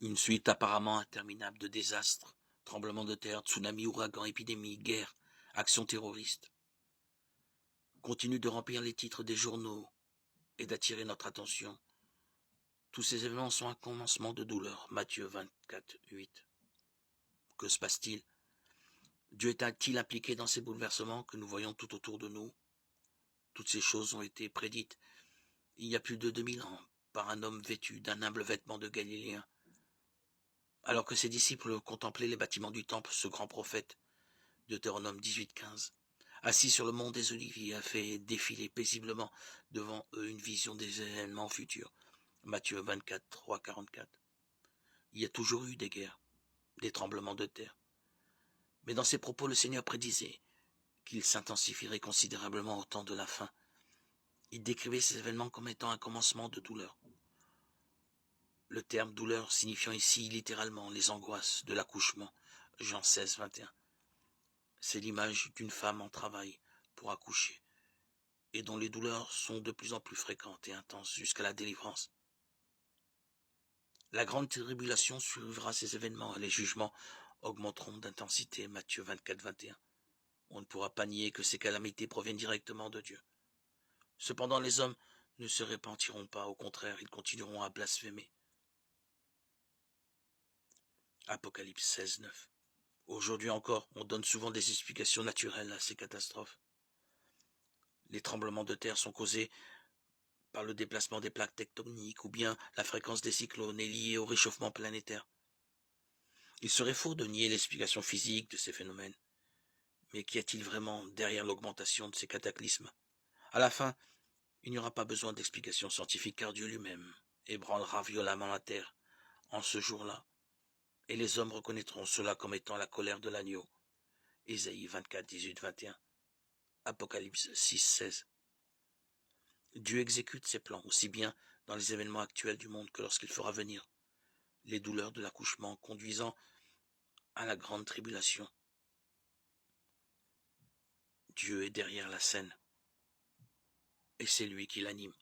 Une suite apparemment interminable de désastres, tremblements de terre, tsunamis, ouragans, épidémies, guerres, actions terroristes, continuent de remplir les titres des journaux et d'attirer notre attention. Tous ces événements sont un commencement de douleur. Matthieu 24, 8. Que se passe-t-il? Dieu est-il impliqué dans ces bouleversements que nous voyons tout autour de nous? Toutes ces choses ont été prédites il y a plus de 2000 ans par un homme vêtu d'un humble vêtement de Galiléen. Alors que ses disciples contemplaient les bâtiments du temple, ce grand prophète, Deutéronome 18, 15, assis sur le mont des Oliviers, a fait défiler paisiblement devant eux une vision des événements futurs. Matthieu 24, 3, 44. Il y a toujours eu des guerres, des tremblements de terre. Mais dans ses propos, le Seigneur prédisait qu'ils s'intensifieraient considérablement au temps de la fin. Il décrivait ces événements comme étant un commencement de douleur. Le terme douleur signifiant ici littéralement les angoisses de l'accouchement. Jean 16, 21. C'est l'image d'une femme en travail pour accoucher et dont les douleurs sont de plus en plus fréquentes et intenses jusqu'à la délivrance. La grande tribulation suivra ces événements et les jugements augmenteront d'intensité. Matthieu 24, 21. On ne pourra pas nier que ces calamités proviennent directement de Dieu. Cependant, les hommes ne se repentiront pas, au contraire, ils continueront à blasphémer. Apocalypse 16, 9. Aujourd'hui encore, on donne souvent des explications naturelles à ces catastrophes. Les tremblements de terre sont causés par le déplacement des plaques tectoniques ou bien la fréquence des cyclones est liée au réchauffement planétaire. Il serait faux de nier l'explication physique de ces phénomènes. Mais qu'y a-t-il vraiment derrière l'augmentation de ces cataclysmes? À la fin, il n'y aura pas besoin d'explications scientifiques car Dieu lui-même ébranlera violemment la terre en ce jour-là. Et les hommes reconnaîtront cela comme étant la colère de l'agneau. Ésaïe 24, 18, 21. Apocalypse 6, 16. Dieu exécute ses plans aussi bien dans les événements actuels du monde que lorsqu'il fera venir les douleurs de l'accouchement conduisant à la grande tribulation. Dieu est derrière la scène et c'est lui qui l'anime.